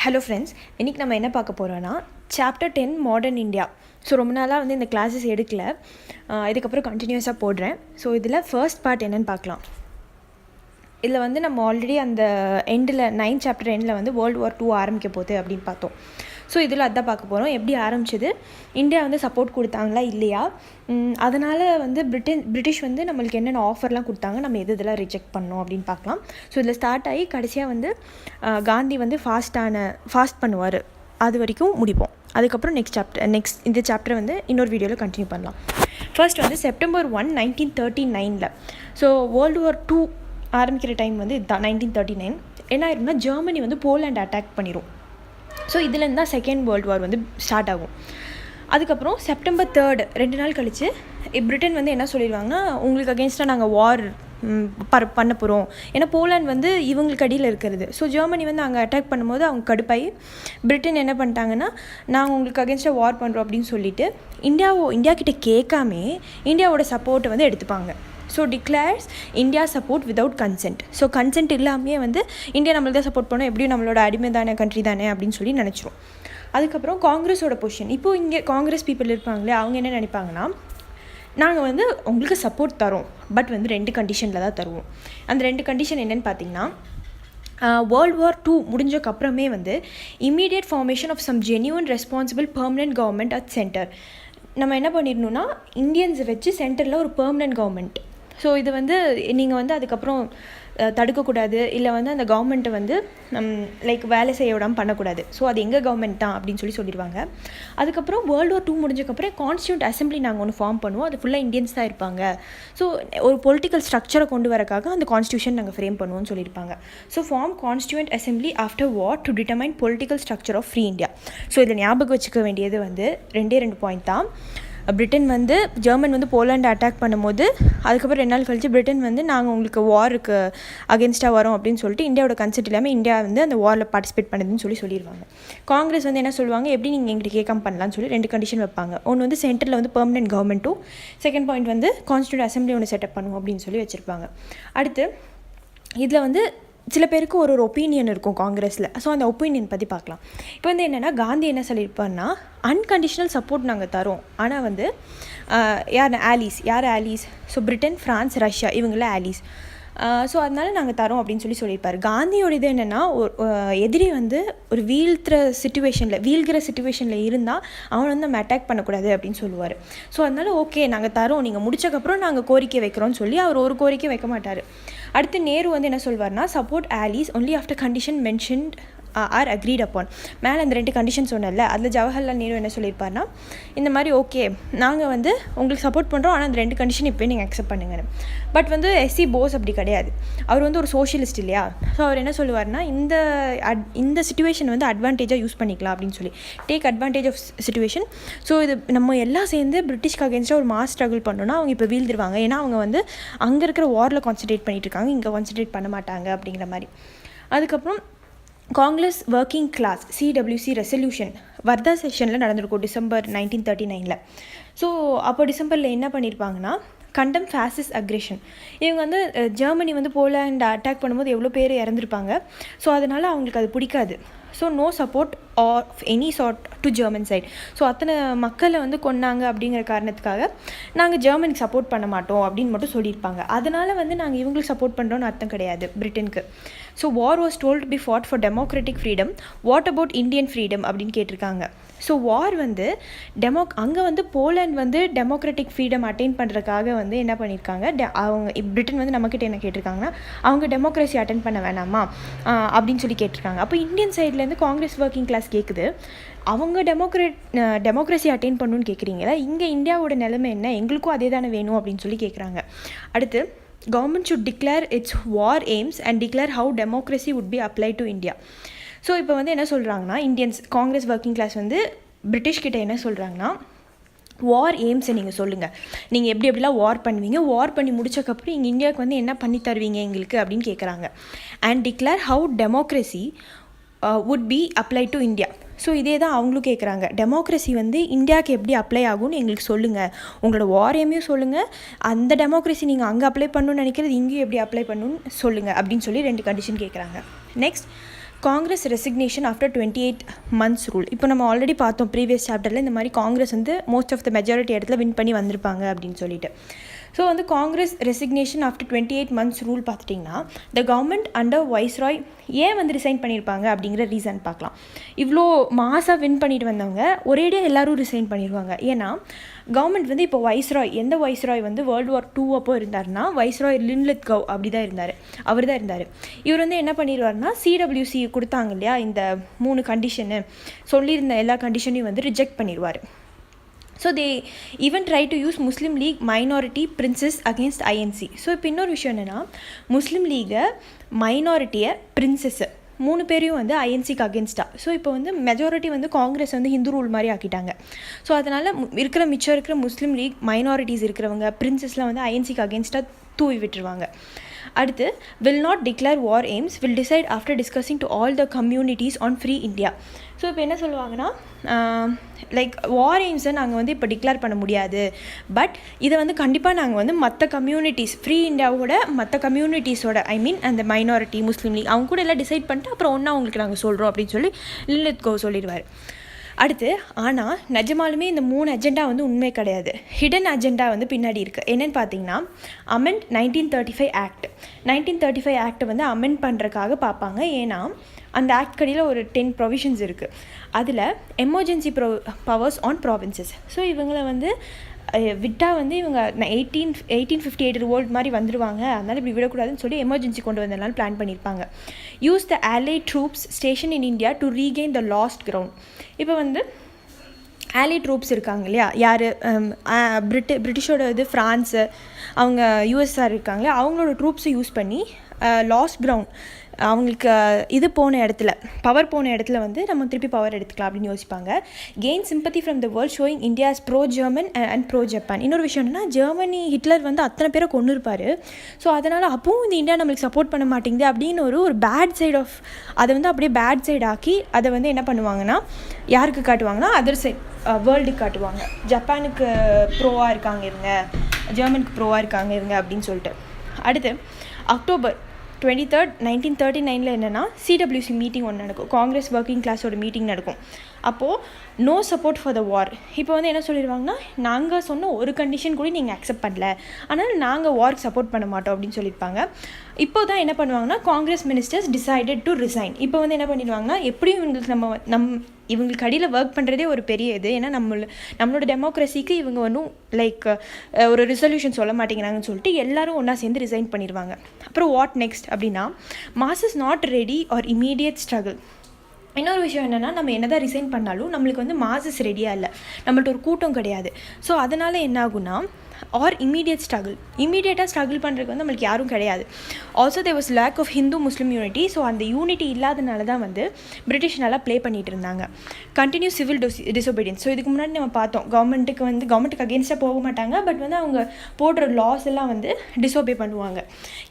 Hello friends, இன்றைக்கி நம்ம என்ன பார்க்க போகிறோன்னா சாப்டர் 10 மாடர்ன் இந்தியா. ஸோ ரொம்ப நாளாக வந்து இந்த கிளாஸஸ் எடுக்கல, இதுக்கப்புறம் கண்டினியூஸாக போடுறேன். ஸோ இதில் ஃபர்ஸ்ட் பார்ட் என்னென்னு பார்க்கலாம். இதில் வந்து நம்ம ஆல்ரெடி அந்த எண்டில் 9th சாப்டர் எண்டில் வந்து World War II ஆரம்பிக்க போகுது அப்படின்னு பார்த்தோம். ஸோ இதில் அதான் பார்க்க போகிறோம். எப்படி ஆரம்பிச்சது, இந்தியா வந்து சப்போர்ட் கொடுத்தாங்களா இல்லையா, அதனால் வந்து பிரிட்டிஷ் வந்து நம்மளுக்கு என்னென்ன ஆஃபர்லாம் கொடுத்தாங்க, நம்ம இதெல்லாம் ரிஜெக்ட் பண்ணோம் அப்படின்னு பார்க்கலாம். ஸோ இதில் ஸ்டார்ட் ஆகி கடைசியாக வந்து காந்தி வந்து ஃபாஸ்ட் பண்ணுவார், அது வரைக்கும் முடிப்போம். அதுக்கப்புறம் நெக்ஸ்ட் இந்த சாப்டர் வந்து இன்னொரு வீடியோவில் கண்டினியூ பண்ணலாம். ஃபர்ஸ்ட் வந்து September 1, 1939. So World War II ஆரம்பிக்கிற டைம் வந்து இதுதான் 1939. என்ன ஆயிரும்னா, ஜெர்மனி வந்து போலாண்ட் அட்டாக் பண்ணிடும். ஸோ இதுலேருந்து தான் செகண்ட் வேர்ல்டு வார் வந்து ஸ்டார்ட் ஆகும். அதுக்கப்புறம் செப்டம்பர் 3, 2 நாள் கழித்து பிரிட்டன் வந்து என்ன சொல்லிடுவாங்கன்னா, உங்களுக்கு அகென்ஸ்டாக நாங்கள் வார் பண்ண போகிறோம். ஏன்னா போலாண்ட் வந்து இவங்களுக்கு அடியில் இருக்கிறது. ஸோ ஜெர்மனி வந்து அங்கே அட்டாக் பண்ணும்போது அவங்க கடுப்பாகி பிரிட்டன் என்ன பண்ணிட்டாங்கன்னா, நாங்கள் உங்களுக்கு அகென்ஸ்டாக வார் பண்ணுறோம் அப்படின்னு சொல்லிட்டு இந்தியா கிட்டே கேட்காமே இந்தியாவோட சப்போர்ட்டை வந்து எடுத்துப்பாங்க. So declares India support without consent. So consent இல்லாமே வந்து இந்தியா நம்மளுக்கு தான் சப்போர்ட் பண்ணோம், எப்படியும் நம்மளோட அடிமை தானே, கண்ட்ரி தானே அப்படின்னு சொல்லி நினச்சிரும். அதுக்கப்புறம் காங்கிரஸோட பொசிஷன். இப்போது இங்கே காங்கிரஸ் பீப்புள் இருப்பாங்களே, அவங்க என்ன நினைப்பாங்கன்னா, நாங்கள் வந்து உங்களுக்கு சப்போர்ட் தரோம், பட் வந்து 2 கண்டிஷனில் தான் தருவோம். அந்த 2 கண்டிஷன் என்னென்னு பார்த்தீங்கன்னா, World War II முடிஞ்சக்கப்புறமே வந்து immediate formation of some genuine responsible permanent government at centre. நம்ம என்ன பண்ணிடணும்னா, இந்தியன்ஸை வச்சு சென்டரில் ஒரு பெர்மனன்ட் கவர்மெண்ட். ஸோ இது வந்து நீங்கள் வந்து அதுக்கப்புறம் தடுக்கக்கூடாது, இல்லை வந்து அந்த கவர்மெண்ட்டை வந்து லைக் வேலை செய்ய விடாமல் பண்ணக்கூடாது. ஸோ அது எங்கள் கவர்மெண்ட் தான் அப்படின்னு சொல்லிடுவாங்க. அதுக்கப்புறம் World War II முடிஞ்சக்கப்புறம் கான்ஸ்டியூண்ட் அசம்பிளி நாங்கள் ஒன்று ஃபார்ம் பண்ணுவோம், அது ஃபுல்லாக இந்தியன்ஸ் தான் இருப்பாங்க. ஸோ ஒரு பொலிட்டிக்கல் ஸ்ட்ரக்சரை கொண்டு வரக்காக அந்த கான்ஸ்டியூஷன் நாங்கள் ஃப்ரேம் பண்ணுவோம்னு சொல்லியிருப்பாங்க. So form constituent assembly after war to determine political structure of free India. So இதில் ஞாபகம் வச்சுக்க வேண்டியது வந்து 2 பாயிண்ட் தான். பிரிட்டன் வந்து ஜெர்மன் வந்து போலாண்டை அட்டாக் பண்ணும்போது அதுக்கப்புறம் 2 நாள் கழித்து பிரிட்டன் வந்து நாங்கள் உங்களுக்கு வாருக்கு அகென்ஸ்டாக வரோம் அப்படின்னு சொல்லிட்டு இந்தியாவோட கன்சென்ட் இல்லாமல் இந்தியா வந்து அந்த வாரில் பார்ட்டிசிபேட் பண்ணுதுன்னு சொல்லிடுவாங்க. காங்கிரஸ் வந்து என்ன சொல்லுவாங்க, எப்படி நீங்கள் எங்களுக்கு கேட்காம பண்ணலான்னு சொல்லி 2 கண்டிஷன் வைப்பாங்க. ஒன்று வந்து சென்டரில் வந்து பெர்மனன்ட் கவர்மெண்ட்டும், செகண்ட் பாயிண்ட் வந்து கான்ஸ்டியூண்ட் அசம்பிளி ஒன்று செட்டப் பண்ணுவோம் அப்படின்னு சொல்லி வச்சுருப்பாங்க. அடுத்து இதில் வந்து சில பேருக்கு ஒரு ஒப்பீனியன் இருக்கும் காங்கிரஸில். ஸோ அந்த ஒப்பீனியன் பற்றி பார்க்கலாம். இப்போ வந்து என்னென்னா, காந்தி என்ன சொல்லியிருப்பார்னா, அன்கண்டிஷனல் சப்போர்ட் நாங்கள் தரோம், ஆனால் வந்து யார் ஆலீஸ், ஸோ பிரிட்டன், ஃப்ரான்ஸ், ரஷ்யா இவங்களாம் ஆலீஸ். ஸோ அதனால நாங்கள் தரோம் அப்படின்னு சொல்லியிருப்பார். காந்தியோட இது என்னென்னா, எதிரி வந்து ஒரு வீழ்கிற சுச்சுவேஷனில் இருந்தால் அவனை வந்து நம்ம அட்டாக் பண்ணக்கூடாது அப்படின்னு சொல்லுவார். ஸோ அதனால ஓகே நாங்கள் தரோம், நீங்கள் முடிச்சக்கப்புறம் நாங்கள் கோரிக்கை வைக்கிறோன்னு சொல்லி அவர் ஒரு கோரிக்கை வைக்க மாட்டார். அடுத்து நேரு வந்து என்ன சொல்வார்னா, support allies only after condition mentioned are agreed upon. மேலே அந்த 2 கண்டிஷன் சொன்னல, அதில் ஜவஹர்லால் நேரு என்ன சொல்லியிருப்பார்னா, இந்த மாதிரி ஓகே நாங்கள் வந்து உங்களுக்கு சப்போர்ட் பண்ணுறோம், ஆனால் அந்த 2 கண்டிஷன் இப்போயே நீங்கள் அக்செப்ட் பண்ணுங்கன்னு. பட் வந்து எஸ்சி போஸ் அப்படி கிடையாது, அவர் வந்து ஒரு சோஷியலிஸ்ட் இல்லையா. ஸோ அவர் என்ன சொல்லுவார்னா, இந்த சிச்சுவேஷன் வந்து அட்வான்டேஜாக யூஸ் பண்ணிக்கலாம் அப்படின்னு சொல்லி, take advantage of situation. So இது நம்ம எல்லாம் சேர்ந்து பிரிட்டிஷ்க்கு அகேன்ஸ்டாக ஒரு மாஸ் ஸ்ட்ரகிள் பண்ணோன்னா அவங்க இப்போ வீழ்ந்துருவாங்க. ஏன்னா அவங்க வந்து அங்கே இருக்கிற வாரில் கான்சன்ட்ரேட் பண்ணிட்டு இருக்காங்க, இங்கே கான்சன்ட்ரேட் பண்ண மாட்டாங்க அப்படிங்கிற மாதிரி. அதுக்கப்புறம் Congress working class CWC resolution Wardha செஷனில் நடந்திருக்கும் டிசம்பர் 1939. ஸோ அப்போ டிசம்பரில் என்ன பண்ணியிருப்பாங்கன்னா, கண்டம் ஃபேசிஸ்ட் அக்ரெஷன். இவங்க வந்து ஜெர்மனி வந்து போலாண்ட் அட்டாக் பண்ணும்போது எவ்வளோ பேர் இறந்துருப்பாங்க. ஸோ அதனால் அவங்களுக்கு அது பிடிக்காது. So no support of any sort to German side. So அத்தனை மக்களை வந்து கொன்னாங்க அப்படிங்கிற காரணத்துக்காக நாங்கள் ஜெர்மனிக்கு சப்போர்ட் பண்ண மாட்டோம் அப்படின்னு மட்டும் சொல்லியிருப்பாங்க. அதனால் வந்து நாங்கள் இவங்களுக்கு சப்போர்ட் பண்ணுறோன்னு அர்த்தம் கிடையாது பிரிட்டனுக்கு. So war was told to be fought for democratic freedom, what about Indian freedom அப்படின்னு கேட்டிருக்காங்க. ஸோ வார் வந்து அங்கே வந்து போலாண்ட் வந்து டெமோக்ராட்டிக் ஃப்ரீடம் அட்டைன் பண்ணுறதுக்காக வந்து என்ன பண்ணியிருக்காங்க, அவங்க பிரிட்டன் வந்து நம்மக்கிட்ட என்ன கேட்டிருக்காங்கன்னா, அவங்க டெமோக்ரஸி அட்டன் பண்ண வேணாமா அப்படின்னு சொல்லி கேட்டிருக்காங்க. அப்போ இந்தியன் சைட்லேருந்து காங்கிரஸ் ஒர்க்கிங் கிளாஸ் கேட்குது, அவங்க டெமோக்ரஸி அட்டைன் பண்ணணுன்னு கேட்குறீங்களா, இங்கே இந்தியாவோட நிலைமை என்ன, எங்களுக்கும் அதே தானே வேணும் அப்படின்னு சொல்லி கேட்குறாங்க. அடுத்து government should declare its war aims and declare how democracy would be applied to India. So இப்போ வந்து என்ன சொல்கிறாங்கன்னா, இந்தியன்ஸ் காங்கிரஸ் ஒர்க்கிங் கிளாஸ் வந்து பிரிட்டிஷ்கிட்ட என்ன சொல்கிறாங்கன்னா, வார் எய்ம்ஸை நீங்கள் சொல்லுங்கள், நீங்கள் எப்படிலாம் வார் பண்ணுவீங்க, வார் பண்ணி முடிச்சக்கப்புறம் இங்கே இந்தியாவுக்கு வந்து என்ன பண்ணி தருவீங்க எங்களுக்கு அப்படின்னு கேட்குறாங்க. And declare how democracy would be applied to India. So இதே தான் அவங்களும் கேட்குறாங்க, டெமோக்ரஸி வந்து இந்தியாவுக்கு எப்படி அப்ளை ஆகும்னு எங்களுக்கு சொல்லுங்கள், உங்களோட வாரையுமே சொல்லுங்கள், அந்த டெமோக்ரஸி நீங்கள் அங்கே அப்ளை பண்ணணும்னு நினைக்கிறது இங்கேயும் எப்படி அப்ளை பண்ணணும்னு சொல்லுங்கள் அப்படின்னு சொல்லி 2 கண்டிஷன் கேட்குறாங்க. Next Congress resignation after 28 months rule. இப்போ நம்ம ஆல்ரெடி பார்த்தோம் ப்ரீவியஸ் சாப்டரில் இந்த மாதிரி காங்கிரஸ் வந்து மோஸ்ட் ஆஃப் த மெஜாரிட்டி இடத்துல வின் பண்ணி வந்திருப்பாங்க அப்படின்னு சொல்லிட்டு. ஸோ வந்து Congress resignation after 28 months rule பார்த்துட்டிங்கன்னா த கவர்மெண்ட் அண்டர் வைஸ்ராய் ஏன் வந்து ரிசைன் பண்ணியிருப்பாங்க அப்படிங்கிற ரீசன் பார்க்கலாம். இவ்வளோ மாசாக வின் பண்ணிட்டு வந்தவங்க ஒரேடியாக எல்லோரும் ரிசைன் பண்ணிடுவாங்க. ஏன்னா கவர்மெண்ட் வந்து இப்போ வைஸ்ராய், எந்த வைஸ்ராய் வந்து World War II அப்போ இருந்தார்னா வைஸ்ராய் லின்லித்கவ் அப்படி தான் இருந்தார், அவர் தான் இருந்தார். இவர் வந்து என்ன பண்ணிடுவார்னா சிடபிள்யூசி கொடுத்தாங்க இல்லையா இந்த 3 கண்டிஷனு, சொல்லியிருந்த எல்லா கண்டிஷனையும் வந்து ரிஜெக்ட் பண்ணிடுவார். So they even try to use Muslim League minority princes against INC. So இப்போ இன்னொரு விஷயம் என்னென்னா முஸ்லீம் லீகை மைனாரிட்டியை பிரின்சஸ்ஸு 3 பேரையும் வந்து ஐஎன்சிக்கு அகேன்ஸ்டாக. ஸோ இப்போ வந்து மெஜாரிட்டி வந்து காங்கிரஸ் வந்து ஹிந்து ரூல் மாதிரி ஆக்கிட்டாங்க. ஸோ அதனால் மிச்சம் இருக்கிற முஸ்லீம் லீக் மைனாரிட்டிஸ் இருக்கிறவங்க பிரின்சஸ்லாம் வந்து ஐஎன்சிக்கு அகேன்ஸ்டாக தூவி விட்டுருவாங்க. அடுத்து will not declare war AIIMS, will decide after discussing to all the communities on free India. So இப்போ என்ன சொல்லுவாங்கன்னா லைக் வார் எய்ம்ஸை நாங்கள் வந்து இப்போ டிக்ளேர் பண்ண முடியாது, பட் இதை வந்து கண்டிப்பாக நாங்கள் வந்து மற்ற கம்யூனிட்டிஸ் ஃப்ரீ இந்தியாவோட மற்ற கம்யூனிட்டிஸோட அந்த மைனாரிட்டி முஸ்லீம் லீக் அவங்க கூட எல்லாம் டிசைட் பண்ணிட்டு அப்புறம் ஒன்றா அவங்களுக்கு நாங்கள் சொல்கிறோம் அப்படின்னு சொல்லி லின்லித்கவ் சொல்லிடுவார். அடுத்து ஆனால் நிஜமாலுமே இந்த 3 அஜெண்டா வந்து உண்மை கிடையாது, ஹிடன் அஜெண்டா வந்து பின்னாடி இருக்குது. என்னென்னு பார்த்தீங்கன்னா அமெண்ட் 1935 ஆக்ட் 1935 ஆக்டை வந்து அமெண்ட் பண்ணுறதுக்காக பார்ப்பாங்க. ஏன்னா அந்த ஆக்ட் கடியில் ஒரு 10 ப்ரொவிஷன்ஸ் இருக்குது. அதில் emergency powers on provinces. So இவங்களை வந்து விட்டால் வந்து இவங்க 1858 ரிவோல்ட் மாதிரி வந்துடுவாங்க, அதனால் இப்படி விடக்கூடாதுன்னு சொல்லி எமர்ஜென்சி கொண்டு வந்ததுனால பிளான் பண்ணியிருப்பாங்க. Use the allied troops station in India to regain the last ground. இப்போ வந்து allied troops இருக்காங்க இல்லையா, யார் பிரிட்டிஷோட இது ஃப்ரான்ஸு அவங்க யூஎஸ்ஆர் இருக்காங்களே அவங்களோட ட்ரூப்ஸை யூஸ் பண்ணி லாஸ்ட் கிரவுண்ட் அவங்களுக்கு இது போன இடத்துல பவர் போன இடத்துல வந்து நம்ம திருப்பி பவர் எடுத்துக்கலாம் அப்படின்னு யோசிப்பாங்க. Gain sympathy from the world showing India's bro German and bro Japan. இன்னொரு விஷயம் என்னன்னா ஜெர்மனி ஹிட்லர் வந்து அத்தனை பேரை கொண்டு இருப்பார். ஸோ அதனால் அப்பவும் இந்த இந்தியா நம்மளுக்கு சப்போர்ட் பண்ண மாட்டேங்குது அப்படின்னு ஒரு பேட் சைட் ஆஃப் அதை வந்து அப்படியே பேட் சைட் ஆக்கி அதை வந்து என்ன பண்ணுவாங்கன்னா யாருக்கு காட்டுவாங்கன்னா அதர் சைட் வேர்ல்டுக்கு காட்டுவாங்க. ஜப்பானுக்கு ப்ரோவாக இருக்காங்க இவங்க, ஜெர்மனுக்கு ப்ரோவாக இருக்காங்க இவங்க அப்படின்னு சொல்லிட்டு. அடுத்து October 23rd 1939 என்னென்னா சிடபிள்யூசி மீட்டிங் ஒன்று நடக்கும், காங்கிரஸ் ஒர்க்கிங் கிளாஸோட மீட்டிங் நடக்கும். அப்போது நோ சப்போர்ட் ஃபார் த வார். இப்போ வந்து என்ன சொல்லிடுவாங்கன்னா நாங்கள் சொன்ன ஒரு கண்டிஷன் கூட நீங்கள் அக்செப்ட் பண்ணல, ஆனால் நாங்கள் வார்க்கு சப்போர்ட் பண்ண மாட்டோம் அப்படின்னு சொல்லியிருப்பாங்க. இப்போ தான் என்ன பண்ணுவாங்கன்னா Congress ministers decided to resign. இப்போ வந்து என்ன பண்ணிடுவாங்கன்னா எப்படியும் இவங்களுக்கு இவங்களுக்கு அடியில் ஒர்க் பண்ணுறதே ஒரு பெரிய இது. ஏன்னா நம்மளோட டெமோக்ரஸிக்கு இவங்க ஒன்றும் லைக் ஒரு ரிசல்யூஷன் சொல்ல மாட்டேங்கிறாங்கன்னு சொல்லிட்டு எல்லாரும் ஒன்றா சேர்ந்து ரிசைன் பண்ணிடுவாங்க. அப்புறம் வாட் நெக்ஸ்ட் அப்படின்னா mass is not ready or immediate struggle. இன்னொரு விஷயம் என்னென்னா நம்ம என்ன தான் ரிசைன் பண்ணாலும் நம்மளுக்கு வந்து மாசஸ் ரெடியாக இல்லை, நம்மள்ட்ட ஒரு கூட்டம் கிடையாது. ஸோ அதனால் என்ன ஆகுனா ஆர் இமீடியட் ஸ்ட்ரகிள், இமீடியட்டாக ஸ்ட்ரகிள் பண்ணுறதுக்கு வந்து நம்மளுக்கு யாரும் கிடையாது. Also there was lack of Hindu Muslim unity. So அந்த யூனிட்டி இல்லாதனால தான் வந்து பிரிட்டிஷ் நல்லா ப்ளே பண்ணிகிட்டு இருந்தாங்க. Continue civil disobedience. ஸோ இதுக்கு முன்னாடி நம்ம பார்த்தோம் கவர்மெண்ட்டுக்கு அகேன்ஸ்டாக போக மாட்டாங்க, பட் வந்து அவங்க போடுற லாஸ் எல்லாம் வந்து டிசோபே பண்ணுவாங்க.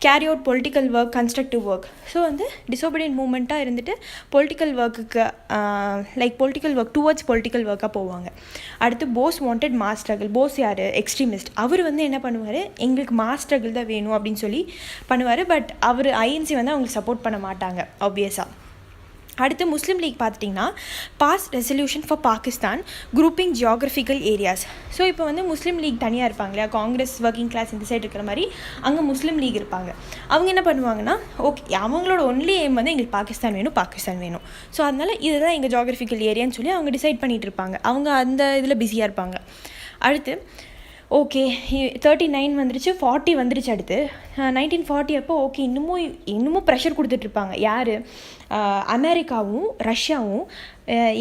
Carry out political work, constructive work. So வந்து டிசோபீடியன்ட் மூமெண்ட்டாக இருந்துட்டு பொலிட்டிக்கல் ஒர்க்குக்கு like political work towards political ஒர்க்காக போவாங்க. அடுத்து Bose wanted mass struggle. Bose யார்? எக்ஸ்ட்ரீமிஸ்ட். அவர் வந்து என்ன பண்ணுவார், எங்களுக்கு மாஸ் ஸ்ட்ரகிள் தான் வேணும் அப்படின்னு சொல்லி பண்ணுவார். பட் அவர் ஐஎன்சி வந்து அவங்களுக்கு சப்போர்ட் பண்ண மாட்டாங்க ஆப்வியஸாக. அடுத்து முஸ்லீம் லீக் பார்த்துட்டிங்கன்னா pass resolution for Pakistan grouping geographical areas. So இப்போ வந்து முஸ்லீம் லீக் தனியாக இருப்பாங்க இல்லையா, காங்கிரஸ் ஒர்க்கிங் கிளாஸ் இந்த சைடு இருக்கிற மாதிரி அங்கே முஸ்லீம் லீக் இருப்பாங்க. அவங்க என்ன பண்ணுவாங்கன்னா ஓகே அவங்களோட ஒன்லி எய்ம் வந்து எங்களுக்கு பாகிஸ்தான் வேணும். ஸோ அதனால் இதுதான் எங்கள் ஜியாகிரபிக்கல் ஏரியான்னு சொல்லி அவங்க டிசைட் பண்ணிகிட்டு இருப்பாங்க. அவங்க அந்த இதில் பிஸியாக இருப்பாங்க. அடுத்து ஓகே 39 வந்துருச்சு, 40 வந்துருச்சு. அடுத்து 1940 அப்போ ஓகே இன்னமும் ப்ரெஷர் கொடுத்துட்ருப்பாங்க. யார்? அமெரிக்காவும் ரஷ்யாவும்.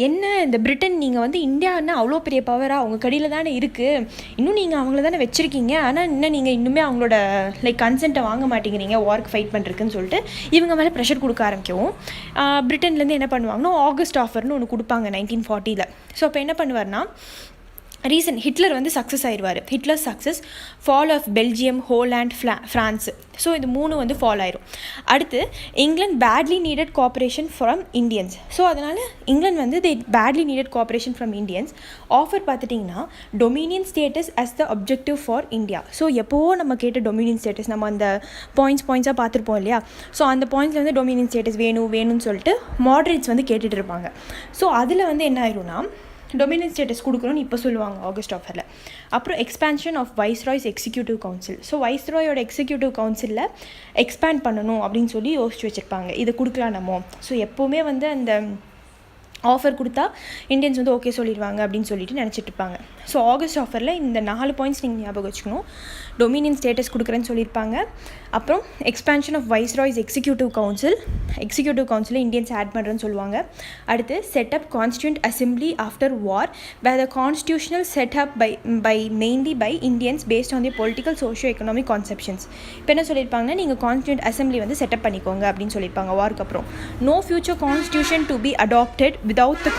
என்ன இந்த பிரிட்டன் நீங்கள் வந்து இந்தியான்னா அவ்வளோ பெரிய பவராக அவங்க கடியில் தானே இருக்குது, இன்னும் நீங்கள் அவங்கள தானே வச்சுருக்கீங்க, ஆனால் நீங்கள் இன்னுமே அவங்களோட லைக் கன்சென்ட்டை வாங்க மாட்டேங்கிறீங்க வார்க்கு ஃபைட் பண்ணுறதுக்குன்னு சொல்லிட்டு இவங்க மேலே ப்ரெஷர் கொடுக்க ஆரம்பிக்கவும் பிரிட்டன்லேருந்து என்ன பண்ணுவாங்கன்னா ஆகஸ்ட் ஆஃபர்னு ஒன்று கொடுப்பாங்க 1940. ஸோ அப்போ என்ன பண்ணுவார்னா ரீசன் ஹிட்லர் வந்து சக்ஸஸ் ஆயிடுவார். Hitler success, fall of Belgium, Holland, France. So இது 3 வந்து ஃபால் ஆயிரும். அடுத்து England badly needed cooperation from Indians. So அதனால் இங்கிலாந்து வந்து badly needed cooperation from Indians. Offer பார்த்துட்டிங்கன்னா dominion status as the objective for India. So எப்போவோ நம்ம கேட்ட டொமினியன் ஸ்டேட்டஸ் நம்ம அந்த பாயிண்ட்ஸாக பார்த்துருப்போம் இல்லையா. ஸோ அந்த பாயிண்ட்ஸில் வந்து டொமினியன் ஸ்டேட்டஸ் வேணும்னு சொல்லிட்டு மாடரேட்ஸ் வந்து கேட்டுட்டு இருப்பாங்க. ஸோ அதில் வந்து என்ன ஆயிரும்னா டொமினியன் ஸ்டேட்டஸ் கொடுக்குறோன்னு இப்போ சொல்லுவாங்க ஆகஸ்ட் ஆஃபரில். அப்புறம் expansion of viceroy's executive council. So வைஸ்ராயோட எக்ஸிக்யூட்டிவ் கவுன்சிலில் எக்ஸ்பேண்ட் பண்ணணும் அப்படின்னு சொல்லி யோசிச்சு வச்சுருப்பாங்க. இதை கொடுக்கலாம் நம்ம. ஸோ எப்போவுமே வந்து அந்த ஆஃபர் கொடுத்தா இந்தியன்ஸ் வந்து ஓகே சொல்லிடுவாங்க அப்படின்னு சொல்லிட்டு நினச்சிட்டு இருப்பாங்க. ஸோ ஆகஸ்ட் ஆஃபரில் இந்த 4 பாயிண்ட்ஸ் நீங்கள் ஞாபகம் வச்சுக்கணும். டொமினியன் ஸ்டேட்டஸ் கொடுக்குறேன்னு சொல்லியிருப்பாங்க. அப்புறம் expansion of viceroy's executive council Indians add பண்ணுறேன்னு சொல்லுவாங்க. அடுத்து setup constituent assembly after war where the constitutional setup mainly by Indians based on the political socio economic conceptions. இப்போ என்ன சொல்லியிருப்பாங்கன்னா நீங்கள் கான்ஸ்டியூண்ட் அசம்பிளி வந்து செட்டப் பண்ணிக்கோங்க அப்படின்னு சொல்லியிருப்பாங்க வாருக்கு அப்புறம். No future constitution to be adopted without the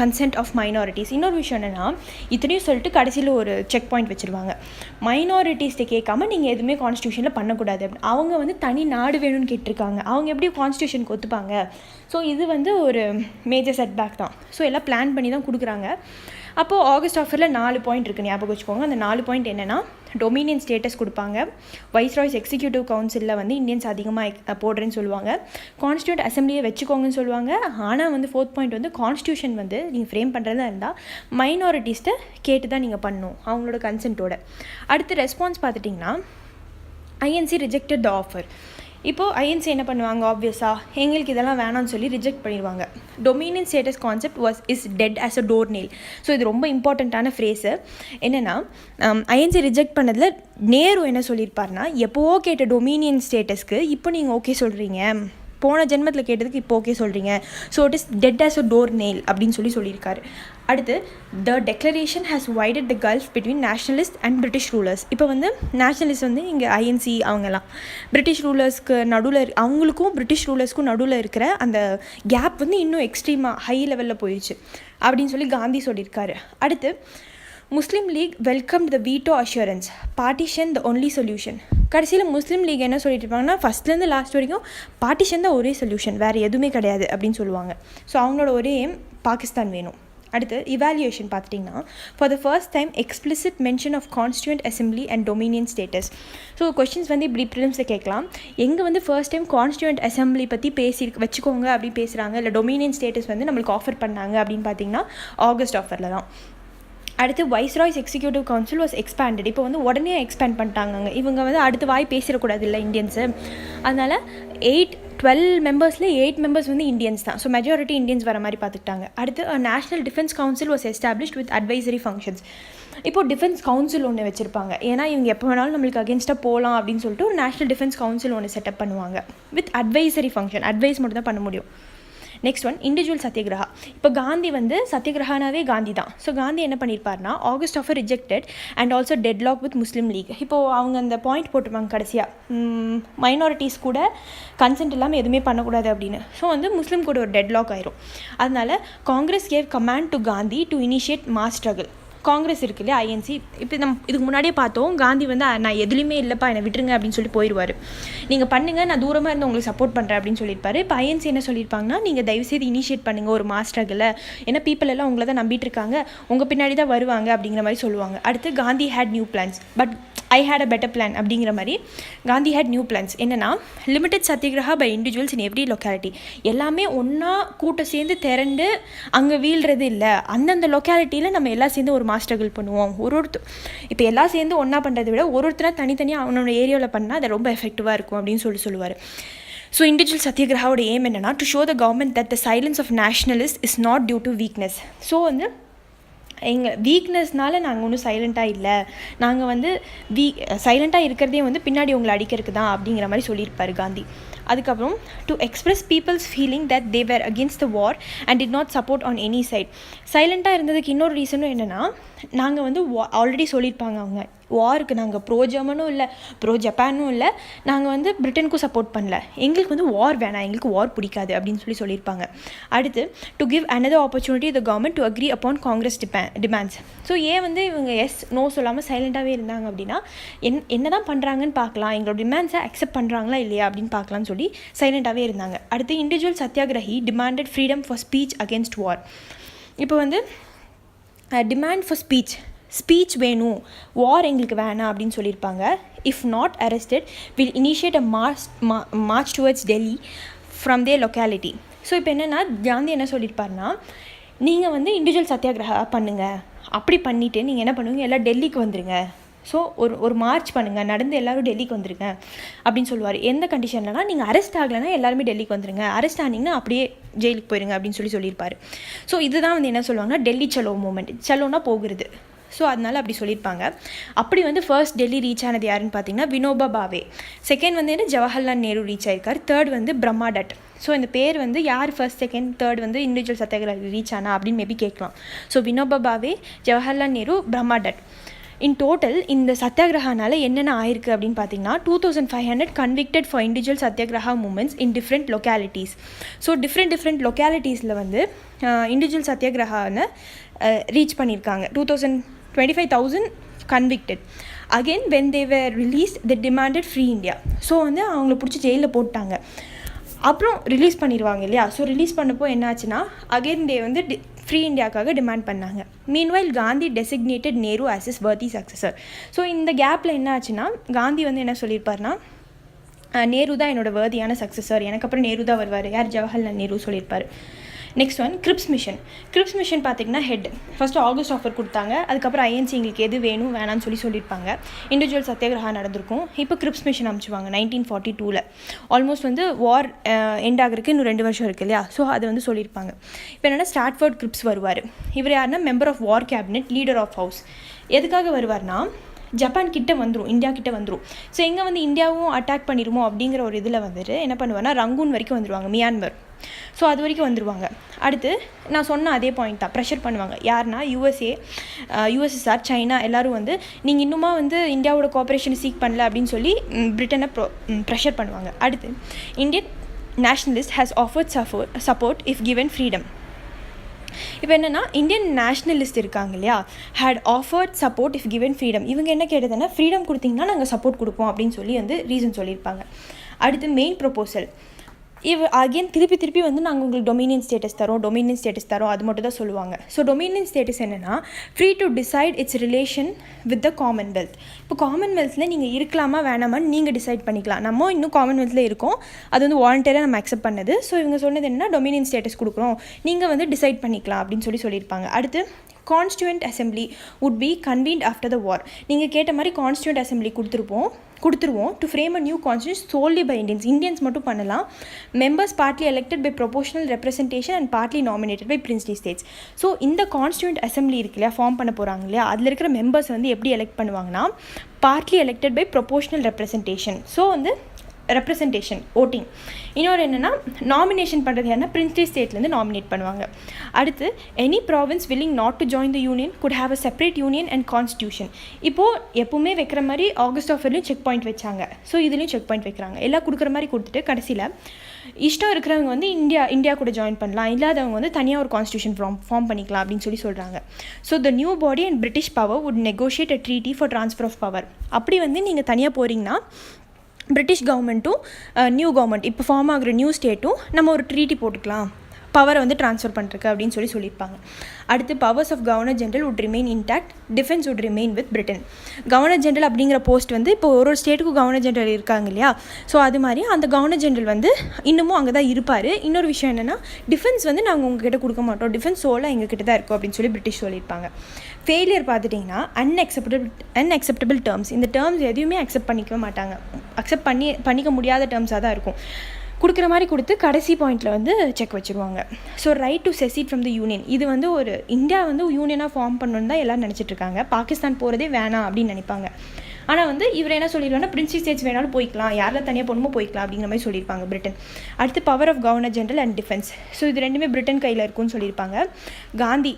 consent of minorities. இன்னொரு விஷயம் என்னென்னா இத்தனையும் சொல்லிட்டு கடைசியில் ஒரு செக் பாயிண்ட் வச்சுருவாங்க. மைனாரிட்டிஸ்ட்டை கேட்காம நீங்கள் எதுவுமே கான்ஸ்டியூஷனில் பண்ணக்கூடாது. அவங்க வந்து தனி நாடு வேணும்னு கேட்டிருக்காங்க. அவங்க எப்படி கான்ஸ்டியூஷனுக்கு ஒத்துப்பாங்க? ஸோ இது வந்து ஒரு மேஜர் செட்பேக் தான். ஸோ எல்லாம் பிளான் பண்ணி தான் கொடுக்குறாங்க. அப்போது ஆகஸ்ட் ஆஃபரில் 4 பாயிண்ட் இருக்குது, ஞாபகம் வச்சுக்கோங்க. அந்த 4 பாயிண்ட் என்னென்னா டொமினியன் ஸ்டேட்டஸ் கொடுப்பாங்க, வைஸ்ராய்ஸ் எக்ஸிக்யூட்டிவ் கவுன்சிலில் வந்து இந்தியன்ஸ் அதிகமாக போடுறேன்னு சொல்லுவாங்க, கான்ஸ்டியூண்ட் அசம்பிளியை வச்சுக்கோங்கன்னு சொல்லுவாங்க. ஆனால் வந்து 4th பாயிண்ட் வந்து கான்ஸ்டியூஷன் வந்து நீங்கள் ஃப்ரேம் பண்ணுறதா இருந்தால் மைனாரிட்டிஸ்ட்டை கேட்டு தான் நீங்கள் பண்ணணும் அவங்களோட கன்சென்ட்டோட. அடுத்து ரெஸ்பான்ஸ் பார்த்துட்டிங்கன்னா ஐஎன்சி ரிஜெக்டட் த ஆஃபர். இப்போது ஐஎன்சி என்ன பண்ணுவாங்க, ஆப்வியஸாக எங்களுக்கு இதெல்லாம் வேணாம்னு சொல்லி ரிஜெக்ட் பண்ணிடுவாங்க. Dominion status concept is dead as a door nail. So இது ரொம்ப இம்பார்ட்டண்ட்டான ஃப்ரேஸு. என்னென்னா ஐஎன்சி ரிஜெக்ட் பண்ணதில் நேரு என்ன சொல்லியிருப்பார்னா, எப்போவோ கேட்ட டொமினியன் ஸ்டேட்டஸ்க்கு இப்போ நீங்கள் ஓகே சொல்கிறீங்க, போன ஜென்மத்தில் கேட்டதுக்கு இப்போ ஓகே சொல்கிறீங்க. So it is dead as a door nail அப்படின்னு சொல்லியிருக்காரு. அடுத்து த டெக்ளரேஷன் ஹேஸ் வைடட் the gulf between nationalist and British rulers. இப்போ வந்து நேஷனலிஸ்ட் வந்து இங்கே ஐஎன்சி அவங்கெல்லாம் பிரிட்டிஷ் ரூலர்ஸ்க்கு நடுவில் அவங்களுக்கும் பிரிட்டிஷ் ரூலர்ஸ்க்கும் நடுவில் இருக்கிற அந்த கேப் வந்து இன்னும் எக்ஸ்ட்ரீமாக ஹை லெவலில் போயிடுச்சு அப்படின்னு சொல்லி காந்தி சொல்லியிருக்காரு. அடுத்து முஸ்லீம் League welcome the veto assurance, partition the only solution. கடைசியில் முஸ்லீம் லீக் என்ன சொல்லிட்டு இருப்பாங்கன்னா ஃபஸ்ட்லேருந்து லாஸ்ட் வரைக்கும் பார்ட்டிஷன் தான் ஒரே சொல்யூஷன், வேறு எதுவுமே கிடையாது அப்படின்னு சொல்லுவாங்க. ஸோ அவங்களோட ஒரே எய்ம் பாகிஸ்தான் வேணும். அடுத்து இவாலுவேஷன் பார்த்துட்டிங்கன்னா for the first time explicit mention of constituent assembly and dominion status. So questions வந்து இப்படி ப்ரிலிம்ஸில் கேட்கலாம். எங்கே வந்து ஃபர்ஸ்ட் டைம் கான்ஸ்டியூண்ட் அசம்பிளி பற்றி வச்சுக்கோங்க அப்படி பேசுகிறாங்க, இல்லை டொமினியன் ஸ்டேட்டஸ் வந்து நம்மளுக்கு ஆஃபர் பண்ணாங்க அப்படின்னு பார்த்தீங்கன்னா ஆகஸ்ட் ஆஃபரில் தான். அடுத்து viceroy's executive council was expanded. இப்போ வந்து உடனே எக்ஸ்பேண்ட் பண்ணிட்டாங்க. இவங்க வந்து அடுத்த வாய் பேசிடக்கூடாது இல்லை இந்தியன்ஸு. அதனால் 12 மெம்பர்ஸில் 8 மெம்பர்ஸ் வந்து இந்தியன்ஸ் தான். ஸோ மெஜாரிட்டி இந்தியன்ஸ் வர மாதிரி பார்த்துக்கிட்டாங்க. அடுத்து national defence council was established with advisory functions. இப்போது டிஃபென்ஸ் கவுன்சில் ஒன்று வச்சுருப்பாங்க. ஏன்னா இவங்க எப்போ வேணாலும் நம்மளுக்கு அகேன்ஸ்டாக போகலாம் அப்படின்னு சொல்லிட்டு ஒரு நேஷனல் டிஃபென்ஸ் கவுன்சில் ஒன்று செட்டப் பண்ணுவாங்க வித் அட்வைசரி ஃபங்க்ஷன். அட்வைஸ் மட்டும் தான் பண்ண முடியும். Next one individual satyagraha. இப்போ காந்தி வந்து சத்யகிரகானாவே காந்தி தான். ஸோ காந்தி என்ன பண்ணியிருப்பார்னா August offer rejected and also deadlock with Muslim League. இப்போது அவங்க அந்த பாயிண்ட் போட்டிருப்பாங்க கடைசியாக, மைனாரிட்டிஸ் கூட கன்சென்ட் இல்லாமல் எதுவுமே பண்ணக்கூடாது அப்படின்னு. ஸோ வந்து முஸ்லீம் கூட ஒரு டெட்லாக் ஆயிரும். அதனால Congress gave command to Gandhi to initiate mass struggle. Congress இருக்கு இல்லையா, ஐஎன்சி. இப்போ நம்ம இதுக்கு முன்னாடியே பார்த்தோம், காந்தி வந்து நான் எதுலேயுமே இல்லைப்பா என்னை விட்டுருங்க அப்படின்னு சொல்லி போயிடுவார். நீங்கள் பண்ணுங்கள், நான் தூரமாக இருந்து உங்களுக்கு சப்போர்ட் பண்ணுறேன் அப்படின்னு சொல்லியிருப்பாரு. இப்போ ஐஎன்சி என்ன சொல்லியிருப்பாங்கன்னா, நீங்கள் தயவுசெய்து இனிஷியேட் பண்ணுங்கள் ஒரு மாஸ் ஸ்ட்ரகில், ஏன்னா பீப்புள் எல்லாம் உங்களை தான் நம்பிட்டு இருக்காங்க, உங்கள் பின்னாடி தான் வருவாங்க அப்படிங்கிற மாதிரி சொல்லுவாங்க. அடுத்து Gandhi had new plans but I had a better plan அப்படிங்கிற மாதிரி காந்தி ஹேட் நியூ பிளான்ஸ். என்னென்னா limited satyagraha by individuals in every locality. எல்லாமே ஒன்றா கூட்டம் சேர்ந்து திரண்டு அங்கே வீழ்றது இல்லை, அந்தந்த லொக்காலிட்டியில் நம்ம எல்லாம் சேர்ந்து ஒரு மாஸ் ஸ்ட்ரகிள் பண்ணுவோம். இப்போ எல்லாம் சேர்ந்து ஒன்றா பண்ணுறதை விட ஒருத்தராக தனித்தனியாக அவனோட ஏரியாவில் பண்ணால் அது ரொம்ப எஃபெக்டிவாக இருக்கும் அப்படின்னு சொல்லுவார். ஸோ இண்டிவிஜுவல் சத்யகிரகாவோட எய்ம் என்னென்னா to show the government that the silence of nationalist is not due to weakness. So வந்து எங்கள் வீக்னஸ்னால நாங்கள் ஒன்றும் சைலண்ட்டாக இல்லை, நாங்கள் வந்து சைலண்ட்டாக இருக்கிறதே வந்து பின்னாடி உங்களை அடிக்கிறதுக்கு தான் அப்படிங்கிற மாதிரி சொல்லியிருப்பார் காந்தி. அதுக்கப்புறம் to express people's feeling that they were against the war and did not support on any side. சைலண்ட்டாக இருந்ததுக்கு இன்னொரு ரீசனும் என்னென்னா, நாங்கள் வந்து ஆல்ரெடி சொல்லியிருப்பாங்க அவங்க வாருக்கு நாங்கள் ப்ரோ ஜெர்மனும் இல்லை ப்ரோ ஜப்பானும் இல்லை, நாங்கள் வந்து பிரிட்டனுக்கும் சப்போர்ட் பண்ணல, எங்களுக்கு வந்து வார் வேணாம், எங்களுக்கு வார் பிடிக்காது அப்படின்னு சொல்லியிருப்பாங்க. அடுத்து to give another opportunity the government to agree upon Congress demands. So ஏன் வந்து இவங்க எஸ் நோ சொல்லாமல் சைலண்ட்டாகவே இருந்தாங்க அப்படின்னா என்ன தான் பண்ணுறாங்கன்னு பார்க்கலாம், எங்களோட டிமாண்ட்ஸை அக்செப்ட் பண்ணுறாங்களா இல்லையா அப்படின்னு பார்க்கலான்னு சொல்லி சைலண்ட்டாகவே இருந்தாங்க. அடுத்து individual satyagrahi demanded freedom for speech against war. இப்போ வந்து டிமாண்ட் ஃபார் ஸ்பீச் வேணும், வார் எங்களுக்கு வேணாம் அப்படின்னு சொல்லியிருப்பாங்க. If not arrested will initiate a march towards Delhi from their locality. So இப்போ என்னென்னா காந்தி என்ன சொல்லியிருப்பாருன்னா, நீங்கள் வந்து இண்டிவிஜுவல் சத்யாகிரகா பண்ணுங்கள், அப்படி பண்ணிவிட்டு நீங்கள் என்ன பண்ணுவீங்க, எல்லாம் டெல்லிக்கு வந்துடுங்க, ஸோ ஒரு மார்ச் பண்ணுங்கள், நடந்து எல்லோரும் டெல்லிக்கு வந்துருங்க அப்படின்னு சொல்லுவார். எந்த கண்டிஷன்லனா, நீங்கள் அரெஸ்ட் ஆகலைன்னா எல்லாருமே டெல்லிக்கு வந்துருங்க, அரெஸ்ட் ஆனிங்கன்னா அப்படியே ஜெயிலுக்கு போயிருங்க அப்படின்னு சொல்லியிருப்பார். ஸோ இதுதான் வந்து என்ன சொல்லுவாங்கன்னா டெல்லி சலோ மூமெண்ட். சலோனா போகிறது. ஸோ அதனால் அப்படி சொல்லியிருப்பாங்க. அப்படி வந்து ஃபர்ஸ்ட் டெல்லி ரீச் ஆனது யாருன்னு பார்த்தீங்கன்னா வினோபா பாவே. செகண்ட் வந்து என்ன ஜவஹர்லால் நேரு ரீச் ஆயிருக்கார். தேர்ட் வந்து பிரம்மா டட். ஸோ இந்த பேர் வந்து யார் ஃபர்ஸ்ட் செகண்ட் தேர்ட் வந்து இண்டிவிஜுவல் சத்யாகிரஹா ரீச் ஆனா அப்படின்னு மேபி கேட்கலாம். So Vinoba Bhave, Jawaharlal Nehru, Brahma Dutt. In total இந்த சத்யாகிரஹானால என்னென்ன ஆயிருக்கு அப்படின்னு பார்த்தீங்கன்னா 2500 convicted for individual satyagraha movements in different localities. So different லொக்காலிட்டிஸில் வந்து இண்டிவிஜுவல் சத்யாகிரஹான்னு ரீச் பண்ணியிருக்காங்க. 25,000 convicted. Again when they were released they demanded free India. So வந்து அவங்கள பிடிச்சி ஜெயிலில் போட்டாங்க, அப்புறம் ரிலீஸ் பண்ணிடுவாங்க இல்லையா. ஸோ ரிலீஸ் பண்ணப்போ என்ன ஆச்சுன்னா அகெயின் தே வந்து ஃப்ரீ இண்டியாவுக்காக டிமாண்ட் பண்ணாங்க. Meanwhile Gandhi designated Nehru as is வர்த்தி successor. So இந்த கேப்பில் என்ன ஆச்சுன்னா காந்தி வந்து என்ன சொல்லியிருப்பார்னா, நேரு தான் என்னோட வர்தியான சக்ஸஸர், எனக்கு அப்புறம் நேரு தான் வருவார். யார்? ஜவஹர்லால் நேரு சொல்லியிருப்பார். நெக்ஸ்ட் ஒன் கிரிப்ஸ் மிஷன் பார்த்திங்கன்னா ஹெட் ஃபஸ்ட்டு ஆகஸ்ட் ஆஃபர் கொடுத்தாங்க. அதுக்கப்புறம் ஐஎன்சி எங்களுக்கு எது வேணும் வேணான்னு சொல்லியிருப்பாங்க. இண்டிவிஜுவல் சத்யாகிரஹா நடந்திருக்கும். இப்போ கிரிப்ஸ் மிஷன் அனுப்பிச்சுவாங்க 1942. ஆல்மோஸ்ட் வந்து வார் எண்ட் ஆகிறதுக்கு இன்னும் 2 வருஷம் இருக்குது இல்லையா. ஸோ அது வந்து சொல்லியிருப்பாங்க. இப்போ என்னென்னா ஸ்டாட்ஃபோர்ட் கிரிப்ஸ் வருவார். இவர் யாருன்னா member of war cabinet, leader of house. எதுக்காக வருவார்னா ஜப்பான் கிட்ட வந்துடும், இந்தியா கிட்ட வந்துடும். ஸோ எங்கே வந்து இந்தியாவும் அட்டாக் பண்ணிடுமோ அப்படிங்கிற ஒரு இதில் வந்துட்டு என்ன பண்ணுவார்னா ரங்கூன் வரைக்கும் வந்துடுவாங்க, மியான்மர். ஸோ அது வரைக்கும் வந்துடுவாங்க. அடுத்து நான் சொன்ன அதே பாயிண்ட் தான், ப்ரெஷர் பண்ணுவாங்க. யாருன்னா யூஎஸ்எஸ்ஆர், சைனா எல்லோரும் வந்து நீங்கள் இன்னுமா வந்து இந்தியாவோட கோஆப்ரேஷனை சீக் பண்ணல அப்படின்னு சொல்லி பிரிட்டனை ப்ரெஷர் பண்ணுவாங்க. அடுத்து Indian nationalist has offered support if given freedom. இப்போ என்னென்னா இந்தியன் நேஷ்னலிஸ்ட் இருக்காங்க இல்லையா, had offered support if given freedom. இவங்க என்ன கேட்டதுன்னா ஃப்ரீடம் கொடுத்தீங்கன்னா நாங்கள் சப்போர்ட் கொடுப்போம் அப்படின்னு சொல்லி வந்து ரீசன் சொல்லியிருப்பாங்க. அடுத்து மெயின் ப்ரொபோசல். அகெயின் திருப்பி வந்து நாங்கள் உங்களுக்கு டொமினியன் ஸ்டேட்டஸ் தரோம் அது மட்டும் தான் சொல்லுவாங்க. ஸோ டொமினியன் ஸ்டேட்டஸ் என்னென்னா free to decide it's relation with the Commonwealth. இப்போ காமன்வெல்த்தில் நீங்கள் இருக்கலாமா வேணாமான்னு நீங்கள் டிசைட் பண்ணிக்கலாம். நம்ம இன்னும் காமன்வெல்த்தில் இருக்கோம், அது வந்து வாலண்டியராக நம்ம அக்செப்ட் பண்ணது. ஸோ இவங்க சொன்னது என்னென்னா டொமினியன் ஸ்டேட்டஸ் கொடுக்குறோம், நீங்கள் வந்து டிசைட் பண்ணிக்கலாம் அப்படின்னு சொல்லியிருப்பாங்க. அடுத்து constituent assembly would be convened after the war. நீங்கள் கேட்ட மாதிரி கான்ஸ்டியூண்ட் அசம்பிளி கொடுத்துருவோம் to frame a new constitution solely by Indians மட்டும் பண்ணலாம். Members partly elected by proportional representation and partly nominated by princely states. So இந்த constituent assembly இருக்கு இல்லையா, form பண்ண போகிறாங்க இல்லையா, அதில் இருக்கிற மெம்பர்ஸ் வந்து எப்படி எலெக்ட் பண்ணுவாங்கன்னா partly elected by proportional representation. So வந்து ரெப்ரசன்டேஷன் ஓட்டிங். இன்னொரு என்னென்னா நாமினேஷன் பண்ணுறது யாருன்னா பிரின்ஸ்லி ஸ்டேட்லேருந்து நாமினேட் பண்ணுவாங்க. அடுத்து any province willing not to join the union good have a separate union and constitution. இப்போது எப்பவுமே வைக்கிற மாதிரி ஆகஸ்ட் ஆஃபர்லேயும் செக் பாயிண்ட் வச்சாங்க. ஸோ இதுலேயும் செக் பாயிண்ட் வைக்கிறாங்க. எல்லாம் கொடுக்குற மாதிரி கொடுத்துட்டு கடைசியில் இஷ்டம் இருக்கிறவங்க வந்து இந்தியா கூட ஜாயின் பண்ணலாம், இல்லாதவங்க வந்து தனியாக ஒரு கான்ஸ்டியூஷன் ஃபார்ம் பண்ணிக்கலாம் அப்படின்னு சொல்கிறாங்க. So the new body and British power would negotiate a treaty for transfer of power. அப்படி வந்து நீங்கள் தனியாக போகிறீங்கன்னா பிரிட்டிஷ் கவர்மெண்ட்டும் நியூ கவர்மெண்ட் இப்போ ஃபார்ம் ஆகிற நியூ ஸ்டேட்டும் நம்ம ஒரு ட்ரீட்டி போட்டுக்கலாம் பவரை வந்து ட்ரான்ஸ்ஃபர் பண்ணுறக்கு அப்படின்னு சொல்லியிருப்பாங்க. அடுத்து powers of governor general would remain intact, defence would remain with Britain. Governor general அப்படிங்கிற போஸ்ட் வந்து இப்போ ஒரு ஸ்டேட்டுக்கும் கவர்னர் ஜென்ரல் இருக்காங்க இல்லையா. ஸோ அது மாதிரி அந்த கவர்னர் ஜென்ரல் வந்து இன்னமும் அங்கே தான் இருப்பார். இன்னொரு விஷயம் என்னென்னா டிஃபென்ஸ் வந்து நாங்கள் உங்ககிட்ட கொடுக்க மாட்டோம், டிஃபென்ஸ் சோலாக எங்ககிட்ட தான் இருக்கும் அப்படின்னு சொல்லி பிரிட்டிஷ் சொல்லியிருப்பாங்க. ஃபெயிலியர் பார்த்துட்டிங்கன்னா அன்அக்செப்டபிள் டேர்ம்ஸ். இந்த டேர்ம்ஸ் எதையுமே அக்செப்ட் பண்ணிக்க மாட்டாங்க, பண்ணிக்க முடியாத டேர்ம்ஸாக தான் இருக்கும். கொடுக்குற மாதிரி கொடுத்து கடைசி பாயிண்டில் வந்து செக் வச்சுருவாங்க. So right to secede from the union. இது வந்து ஒரு இந்தியா வந்து யூனியனாக ஃபார்ம் பண்ணணுன்னு தான் எல்லோரும் நினச்சிட்ருக்காங்க. பாகிஸ்தான் போகிறதே வேணாம் அப்படின்னு நினைப்பாங்க. ஆனால் வந்து இவர் என்ன சொல்லிடுவாங்கன்னா பிரின்ஸ்லி ஸ்டேட்ஸ் வேணாலும் போய்க்கலாம், யாரில் தனியாக போகணுமோ போய்க்கலாம் அப்படிங்கிற மாதிரி சொல்லியிருப்பாங்க பிரிட்டன். அடுத்து power of governor general and defence. So இது ரெண்டுமே பிரிட்டன் கையில் இருக்குன்னு சொல்லியிருப்பாங்க. காந்தி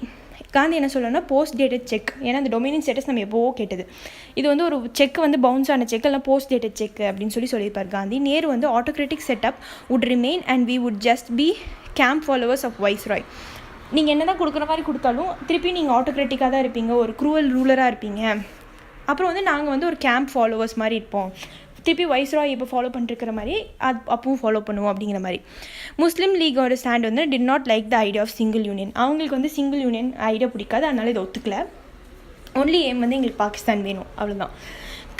காந்தி என்ன சொல்லணும்னா போஸ்ட் டேட்டட் செக், ஏன்னா அந்த டொமினியன் ஸ்டேட்டஸ் நம்ம எப்போவோ கேட்டது, இது வந்து ஒரு செக் வந்து பவுன்ஸ் ஆன செக் எல்லாம் போஸ்ட் டேட்டட் செக் அப்படின்னு சொல்லியிருப்பார் காந்தி. நேரு வந்து autocratic setup would remain and we would just be camp followers of viceroy. நீங்கள் என்ன தான் கொடுக்குற மாதிரி கொடுத்தாலும் திருப்பி நீங்கள் ஆட்டோக்ராட்டிக்காக தான் இருப்பீங்க, ஒரு க்ரூவல் ரூலராக இருப்பீங்க. அப்புறம் வந்து நாங்கள் வந்து ஒரு கேம்ப் ஃபாலோவர்ஸ் மாதிரி இருப்போம், திருப்பி வைஸ்ராய் இப்போ ஃபாலோ பண்ணிருக்கிற மாதிரி அப்பவும் ஃபாலோ பண்ணுவோம் அப்படிங்கிற மாதிரி. முஸ்லீம் லீகோட ஸ்டாண்ட் வந்து did not like the idea of single union. அவங்களுக்கு வந்து சிங்கிள் யூனியன் ஐடியா பிடிக்காது, அதனால இதை ஒத்துக்கல. ஒன்லி ஏம் வந்து எங்களுக்கு பாகிஸ்தான் வேணும், அவ்வளோதான்.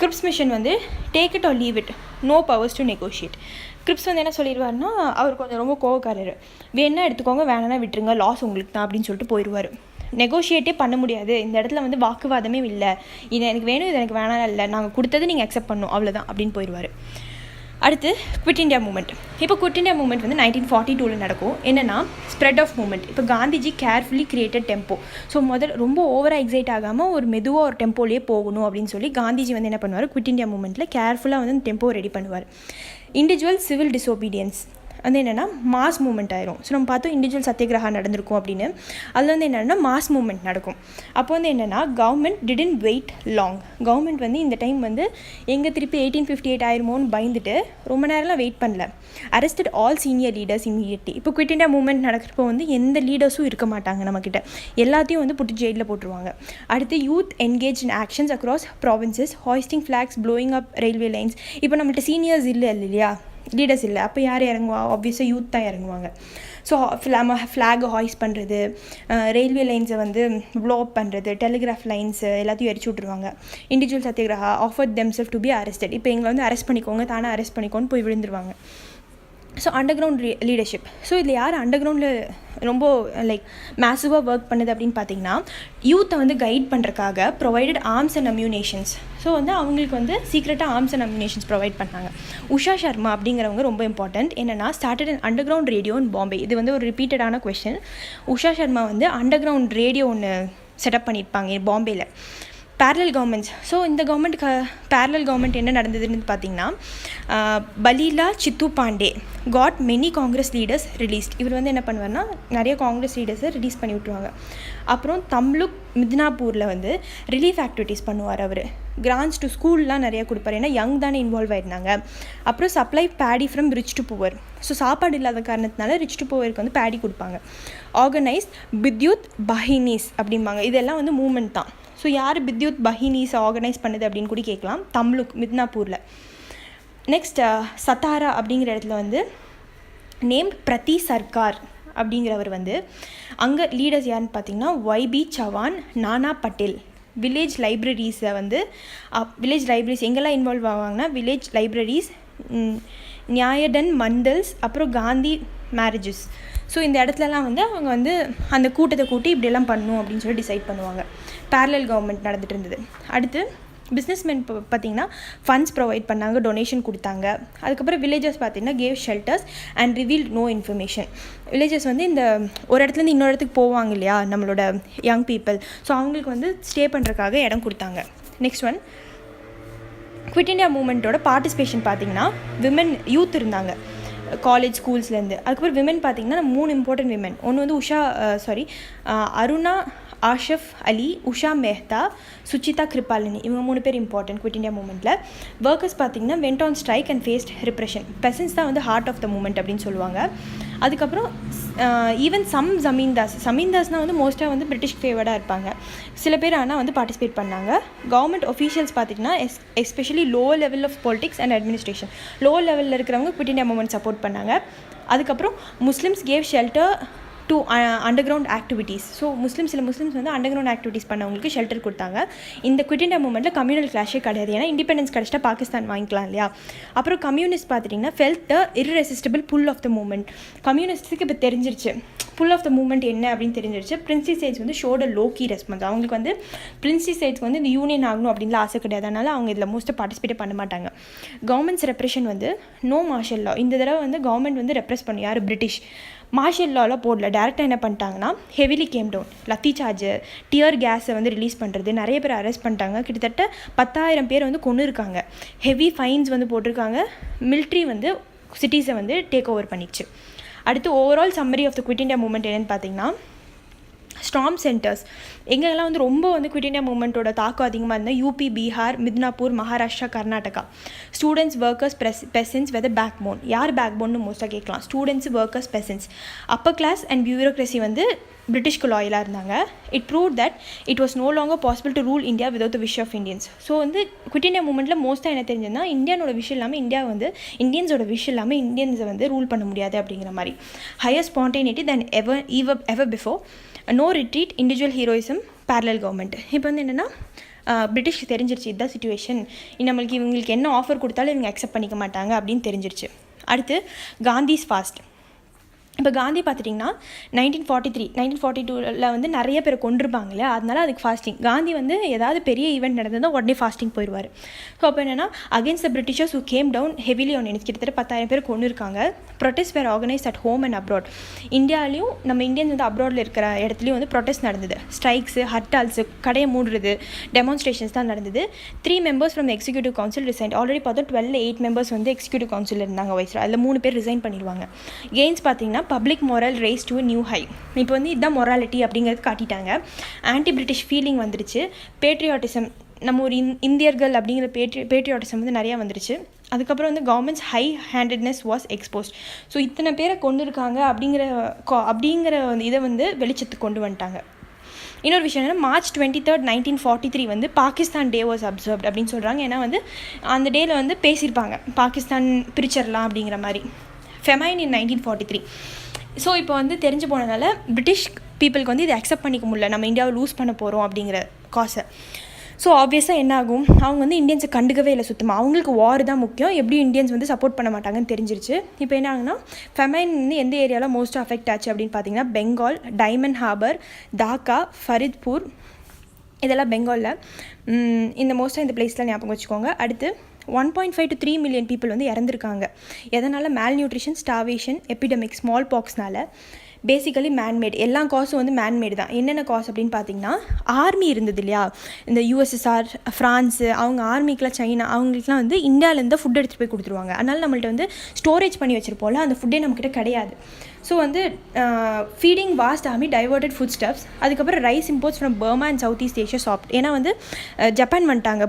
கிரிப்ஸ் மிஷன் வந்து take it or leave it, no powers to negotiate. Cripps வந்து என்ன சொல்லிடுவார்னா, அவர் கொஞ்சம் ரொம்ப கோவக்காரர், வேணா எடுத்துக்கோங்க வேணா விட்டுருங்க, லாஸ் உங்களுக்கு தான் அப்படின்னு சொல்லிட்டு போயிடுவார். நெகோஷியேட்டே பண்ண முடியாது, இந்த இடத்துல வந்து வாக்குவாதமே இல்லை, இது எனக்கு வேணும் இது எனக்கு வேணாம் இல்லை, நாங்கள் கொடுத்தது நீங்கள் அக்செப்ட் பண்ணணும் அவ்வளோதான் அப்படின்னு போயிடுவார். அடுத்து குவிட் இண்டியா மூமெண்ட். இப்போ குவிட் இண்டியா மூமெண்ட் வந்து 1942 நடக்கும். என்னென்னா ஸ்ப்ரெட் ஆஃப் மூமெண்ட். இப்போ Gandhiji carefully created tempo. So ரொம்ப ஓவராக எக்ஸைட் ஆகாமல் ஒரு மெதுவாக ஒரு டெம்போலேயே போகணும் அப்படின்னு சொல்லி காந்திஜி வந்து என்ன பண்ணுவார், குவிட் இண்டியா மூமெண்ட்டில் கேர்ஃபுல்லாக வந்து டெம்போ ரெடி பண்ணுவார். இண்டிவிஜுவல் சிவில் டிசோபீடியன்ஸ் வந்து என்னென்னா மாஸ் மூமெண்ட் ஆயிரும். ஸோ நம்ம பார்த்தோம் இண்டிவிஜுவல் சத்தியகிரகா நடந்திருக்கும் அப்படின்னு, அதில் வந்து என்னென்னா மாஸ் மூமெண்ட் நடக்கும். அப்போ வந்து என்னென்னா government didn't wait long. Government வந்து இந்த டைம் வந்து எங்கே திருப்பி 1858 ஆயிருமோன்னு பயந்துட்டு ரொம்ப நேரம்லாம் வெயிட் பண்ணல. Arrested all senior leaders immediately. இப்போ குவிட் இண்டியா மூமெண்ட் நடக்கிறப்போ வந்து எந்த லீடர்ஸும் இருக்க மாட்டாங்க நம்மக்கிட்ட, எல்லாத்தையும் வந்து புட்டு ஜெயிலில் போட்டுருவாங்க. அடுத்து youth engage in actions across provinces, hoisting flags, blowing up railway lines. இப்போ நம்மள்ட்ட சீனியர்ஸ் இல்லை இல்லையா, லீடர்ஸ் இல்லை, அப்போ யார் இறங்குவா, ஆப்வியஸாக யூத் தான் இறங்குவாங்க. ஸோ ஃப்ளாகை ஹாய்ஸ் பண்ணுறது, ரயில்வே லைன்ஸை வந்து ப்ளோ அப் பண்ணுறது, டெலிகிராஃப் லைன்ஸு எல்லாத்தையும் எரிச்சு விட்ருவாங்க. Individual satyagraha offer themselves to be arrested. இப்போ எங்களை வந்து அரெஸ்ட் பண்ணிக்கோங்க, தானே அரெஸ்ட் பண்ணிக்கோன்னு போய் விழுந்துருவாங்க. So underground leadership. So இதில் யார் அண்டர் கிரவுண்டில் ரொம்ப மேசிவாக ஒர்க் பண்ணுது அப்படின்னு பார்த்தீங்கன்னா, யூத்தை வந்து கைட் பண்ணுறக்காக provided arms and ammunitions. So வந்து அவங்களுக்கு வந்து சீக்ரெட்டாக ஆர்ம்ஸ் அண்ட் அம்யூனேஷன்ஸ் ப்ரொவைட் பண்ணாங்க. உஷா சர்மா அப்படிங்கிறவங்க ரொம்ப இம்பார்ட்டண்ட். என்னென்னா started and underground radio in Bombay. இது வந்து ஒரு ரிப்பீட்டடான கொஸ்டின். உஷா சர்மா வந்து அண்டர் கிரவுண்ட் ரேடியோ ஒன்று செட்டப் பண்ணியிருப்பாங்க பாம்பேயில். Parallel governments. ஸோ இந்த பேரலல் கவர்மெண்ட் என்ன நடந்ததுன்னு பார்த்தீங்கன்னா, Ballia Chittu Pandey got many Congress leaders released. இவர் வந்து என்ன பண்ணுவார்னா நிறைய காங்கிரஸ் லீடர்ஸை ரிலீஸ் பண்ணி விட்டுருவாங்க. அப்புறம் தம்லுக் மித்னாப்பூரில் வந்து ரிலீஃப் ஆக்டிவிட்டீஸ் பண்ணுவார். அவர் கிராண்ட்ஸ் டு ஸ்கூல்லாம் நிறைய கொடுப்பார், ஏன்னா யங் தானே இன்வால்வ் ஆயிருந்தாங்க. அப்புறம் supply Bedi from rich to poor. So சாப்பாடு இல்லாத காரணத்தினால ரிச் டு புவருக்கு வந்து பேடி கொடுப்பாங்க. ஆர்கனைஸ் பித்யூத் பஹினிஸ் அப்படிம்பாங்க. இதெல்லாம் வந்து மூமெண்ட் தான். ஸோ யார் பித்யூத் பஹினிஸை ஆர்கனைஸ் பண்ணுது அப்படின்னு கூட கேட்கலாம், தம்லுக் மித்னாப்பூரில். நெக்ஸ்ட் சத்தாரா அப்படிங்கிற இடத்துல வந்து நேம்ட் பிரதி சர்க்கார் அப்படிங்கிறவர் வந்து அங்கே லீடர்ஸ் யாருன்னு பார்த்தீங்கன்னா YB சவான், நானா பட்டேல். வில்லேஜ் லைப்ரரிஸை வந்து வில்லேஜ் லைப்ரரிஸ் எங்கெல்லாம் இன்வால்வ் ஆவாங்கன்னா வில்லேஜ் லைப்ரரிஸ், நியாயடன் மண்டல்ஸ், அப்புறம் காந்தி மேரேஜஸ். ஸோ இந்த இடத்துலலாம் வந்து அவங்க வந்து அந்த கூட்டத்தை கூட்டி இப்படியெல்லாம் பண்ணணும் அப்படின்னு சொல்லி டிசைட் பண்ணுவாங்க. பேரலல் கவர்மெண்ட் நடந்துட்டு இருந்தது. அடுத்து பிஸ்னஸ்மென் பார்த்திங்கன்னா ஃபண்ட்ஸ் ப்ரொவைட் பண்ணாங்க, டொனேஷன் கொடுத்தாங்க. அதுக்கப்புறம் வில்லேஜஸ் பார்த்திங்கன்னா gave shelters and reveal no information. Villages வந்து இந்த ஒரு இடத்துலேருந்து இன்னொரு இடத்துக்கு போவாங்க இல்லையா நம்மளோட யங் பீப்புள், ஸோ அவங்களுக்கு வந்து ஸ்டே பண்ணுறதுக்காக இடம் கொடுத்தாங்க. நெக்ஸ்ட் ஒன் குவிட் இண்டியா மூமெண்ட்டோட பார்ட்டிசிபேஷன் பார்த்திங்கன்னா விமன் யூத் இருந்தாங்க காலேஜ் ஸ்கூல்ஸ்லேருந்து. அதுக்கப்புறம் விமன் பார்த்திங்கன்னா 3 இம்பார்ட்டன்ட் விமன். ஒன்று வந்து அருணா ஆஷஃப் அலி, உஷா மெஹ்தா, சுச்சிதா கிருபாலினி. இவங்க 3 பேர் இம்பார்ட்டன்ட் குவிட் இண்டியா மூமெண்ட்டில். ஒர்க்கர்ஸ் பார்த்திங்கன்னா went on strike and faced repression. Peasants தான் வந்து ஹார்ட் ஆஃப் த மூமெண்ட் அப்படின்னு சொல்லுவாங்க. அதுக்கப்புறம் ஈவன் சமீன்தாஸ்னால் வந்து மோஸ்ட்டாக வந்து பிரிட்டிஷ் ஃபேவர்டாக இருப்பாங்க. சில பேர் ஆனால் வந்து பார்ட்டிசிபேட் பண்ணாங்க. கவர்மெண்ட் ஒஃபீஷியல்ஸ் பார்த்திங்கன்னா especially lower level of politics and administration, lower லெவலில் இருக்கிறவங்க குவிட் இண்டியா மூமெண்ட் சப்போர்ட் பண்ணாங்க. அதுக்கப்புறம் Muslims gave shelter to underground activities. So சில முஸ்லிம்ஸ் வந்து அண்டர் கிரவுண்ட் ஆக்டிவிட்டீஸ் பண்ணவங்களுக்கு ஷெல்டர் கொடுத்தாங்க. இந்த குவிட் இண்டியா மூமெண்ட்டில் கம்யூனல் கிளாஷே கிடையாது, ஏன்னா இண்டிபெண்டன்ஸ் கிடச்சிட்டா பாகிஸ்தான் வாங்கிக்கலாம் இல்லையா. அப்புறம் கம்யூனிஸ்ட் பார்த்துட்டிங்கன்னா felt the irresistible pull of the movement. கம்யூனிஸ்ட்டுக்கு இப்போ தெரிஞ்சிருச்சு புல் ஆஃப் த மூமெண்ட் என்ன அப்படின்னு தெரிஞ்சிருச்சு. பிரின்சி சைட்ஸ் வந்து ஷோட லோக்கி ரெஸ்பான்ஸ். அவங்களுக்கு வந்து பிரின்சி சைட்ஸ்க்கு வந்து இந்த யூனியன் ஆகணும் அப்படின்லாம் ஆசை கிடையாது, அதனால் அவங்க இதில் மோஸ்ட்டாக பார்ட்டிசிபேட் பண்ண மாட்டாங்க. கவர்மெண்ட்ஸ் ரெப்ரெஷன் வந்து நோ மார்ஷல் லா. இந்த தடவை வந்து கவர்மெண்ட் வந்து ரெப்ரெஸ் பண்ணி யார் பிரிட்டிஷ் மார்ஷல் லாவில் போடல. டேரெக்டாக என்ன பண்ணிட்டாங்கன்னா heavily came down, lathi charge, tear கேஸை வந்து ரிலீஸ் பண்ணுறது, நிறைய பேர் அரெஸ்ட் பண்ணிட்டாங்க. கிட்டத்தட்ட 10,000 பேர் வந்து கொண்டு இருக்காங்க. ஹெவி ஃபைன்ஸ் வந்து போட்டிருக்காங்க. மிலிட்ரி வந்து சிட்டிஸை வந்து டேக் ஓவர் பண்ணிச்சு. அடுத்து overall summary of the quit India movement என்னென்னு பார்த்தீங்கன்னா, ஸ்டார்ம் சென்டர்ஸ் எங்கெல்லாம் வந்து ரொம்ப வந்து குவிட் இண்டியா மூவ்மெண்ட்டோட தாக்கம் அதிகமாக இருந்தால் UP, Bihar, Midnapore, Maharashtra, Karnataka. Students, workers, peasants வெதர் பேக் போன். யார் பேக் போன்னு மோஸ்ட்டாக கேட்கலாம். Students, workers, peasants. Upper class and bureaucracy வந்து பிரிட்டிஷ்க்கு லாயலாக இருந்தாங்க. It prove that it was no longer possible to rule India without the wish of Indians. So வந்து குவிட் இண்டியா மூவ்மெண்ட்டில் மோஸ்ட்டாக என்ன தெரிஞ்சதுன்னா இந்தியானோட விஷ் இல்லாமல் இந்தியா வந்து இந்தியன்ஸோட விஷ் இல்லாமல் இந்தியன்ஸை வந்து ரூல் பண்ண முடியாது அப்படிங்கிற மாதிரி. Higher spontaneity then ever before. No retreat, individual heroism, parallel government. இப்போ வந்து என்னென்னா பிரிட்டிஷ்க்கு தெரிஞ்சிருச்சு இதுதான் சிச்சுவேஷன், நம்மளுக்கு இவங்களுக்கு என்ன ஆஃபர் கொடுத்தாலும் இவங்க அக்செப்ட் பண்ணிக்க மாட்டாங்க அப்படின்னு தெரிஞ்சிருச்சு. அடுத்து காந்திஸ் ஃபாஸ்ட். இப்போ காந்தி பார்த்துட்டிங்கன்னா 1942 வந்து நிறைய பேர் கொண்டிருப்பாங்க இல்லையா, அதனால அதுக்கு ஃபாஸ்டிங். காந்தி வந்து ஏதாவது பெரிய ஈவெண்ட் நடந்ததுன்னா உடனே ஃபாஸ்டிங் போயிடுவார். ஸோ அப்போ என்னென்னா against the Britishers who came down heavily on எனக்கு கிட்டத்தட்ட 10,000 பேர் கொண்டு இருக்காங்க. Protest were organise at home and abroad. இந்தியாவிலையும் நம்ம இந்தியன்ஸ் வந்து அப்ராடில் இருக்கிற இடத்துலையும் வந்து ப்ரொட்டஸ்ட் நடந்தது. ஸ்ட்ரைக்ஸு, ஹர்டால்ஸு, கடையை மூடுறது, டெமான்ஸ்ட்ரேஷன்ஸ் தான் நடந்தது. 3 members from executive council resign. Already பார்த்தா 8 members வந்து எக்ஸிக்யூட்டிவ் கவுன்சில் இருந்தாங்க வயசில். அதில் 3 பேர் ரிசைன் பண்ணிடுவாங்க. கெயின்ஸ் பார்த்தீங்கன்னா public moral rice to new high. இப்போ வந்து இதுதான் மொராலிட்டி அப்படிங்கிறது காட்டிட்டாங்க. ஆன்டி பிரிட்டிஷ் ஃபீலிங் வந்துருச்சு. பேட்ரியாட்டிசம், நம்ம ஒரு இந்தியர்கள் அப்படிங்கிற பேட்ரியாட்டிசம் வந்து நிறையா வந்துருச்சு. அதுக்கப்புறம் வந்து government's high handedness was exposed. So இத்தனை பேரை கொண்டு இருக்காங்க அப்படிங்கிற இதை வந்து வெளிச்சத்துக்கு கொண்டு வந்துட்டாங்க. இன்னொரு விஷயம் என்னென்னா March 23, 1943 வந்து பாகிஸ்தான் டே வாஸ் அப்சர்வ்ட் அப்படின்னு சொல்கிறாங்க. ஏன்னா வந்து அந்த டேயில் வந்து பேசியிருப்பாங்க பாகிஸ்தான் பிரிச்சிடலாம் அப்படிங்கிற மாதிரி. ஃபெமைன் இன் 1943. ஸோ இப்போ வந்து தெரிஞ்சு போனதால பிரிட்டிஷ் பீப்புளுக்கு வந்து இதை அக்செப்ட் பண்ணிக்க முடியல, நம்ம இந்தியாவை லூஸ் பண்ண போகிறோம் அப்படிங்கிற காசை. ஸோ ஆப்வியஸாக என்ன ஆகும், அவங்க வந்து இந்தியன்ஸை கண்டுக்கவே இல்லை சுத்தமாக. அவங்களுக்கு வார் தான் முக்கியம், எப்படி இந்தியன்ஸ் வந்து சப்போர்ட் பண்ண மாட்டாங்கன்னு தெரிஞ்சிருச்சு. இப்போ என்ன ஆகுனா ஃபெமைன் வந்து எந்த ஏரியாவில் மோஸ்ட்டாக அஃபெக்ட் ஆச்சு அப்படின்னு பார்த்தீங்கன்னா பெங்கால், டைமண்ட் ஹார்பர், தாக்கா, ஃபரித்பூர், இதெல்லாம் பெங்காலில். இந்த மோஸ்ட்டாக இந்த பிளேஸ்லாம் ஞாபகம் வச்சுக்கோங்க. அடுத்து 1.5 to 3 million people வந்து இறந்துருக்காங்க. எதனால்? மேல் நியூட்ரிஷன், ஸ்டார்வேஷன், எபிடமிக், ஸ்மால் பாக்ஸ்னால. Basically manmade. எல்லா காசும் வந்து மேன்மேடு தான். என்னென்ன காசு அப்படின்னு பார்த்தீங்கன்னா ஆர்மி இருந்தது இல்லையா, இந்த யூஎஸ்எஸ்ஆர், ஃப்ரான்ஸு, அவங்க ஆர்மிக்கெலாம், சைனா, அவங்களுக்குலாம் வந்து இந்தியாவிலேருந்து ஃபுட் எடுத்துகிட்டு போய் கொடுத்துருவாங்க. அதனால் நம்மள்ட்ட வந்து ஸ்டோரேஜ் பண்ணி வச்சுருப்போம்ல, அந்த ஃபுட்டே நம்மக்கிட்ட கிடையாது. ஸோ வந்து feeding vast army diverted food stuffs. அதுக்கப்புறம் rice imports from Burma and southeast Asia stopped. ஏன்னா வந்து ஜப்பான் வந்துட்டாங்க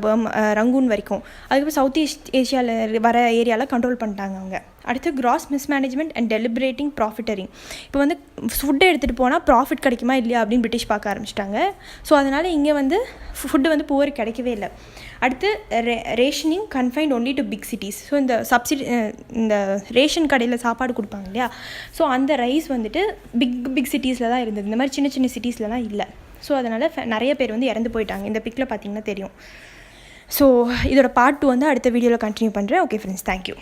ரங்கூன் வரைக்கும். அதுக்கப்புறம் சவுத் ஈஸ்ட் ஏஷியாவில் வர ஏரியாவில் கண்ட்ரோல் பண்ணிட்டாங்க அவங்க. அடுத்து கிராஸ் மிஸ்மேனேஜ்மெண்ட் அண்ட் டெலிபரேட்டிங் ப்ராஃபிட்டரிங். இப்போ வந்து ஃபுட்டை எடுத்துகிட்டு போனால் ப்ராஃபிட் கிடைக்குமா இல்லையா அப்படின்னு பிரிட்டிஷ் பார்க்க ஆரம்பிச்சிட்டாங்க. ஸோ அதனால் இங்கே வந்து ஃபுட்டு வந்து புவருக்கு கிடைக்கவே இல்லை. அடுத்து rationing confined only to big cities. So இந்த ரேஷன் கடையில் சாப்பாடு கொடுப்பாங்க இல்லையா, ஸோ அந்த ரைஸ் வந்துட்டு பிக் சிட்டிஸில் தான் இருந்தது, இந்த மாதிரி சின்ன சின்ன சிட்டிஸ்லலாம் இல்லை. ஸோ அதனால் நிறைய பேர் வந்து இறந்து போயிட்டாங்க. இந்த பிக்கில் பார்த்திங்கன்னா தெரியும். ஸோ இதோட பார்ட் 2 வந்து அடுத்த வீடியோவில் கண்டினியூ பண்ணுறேன். Okay friends, thank you.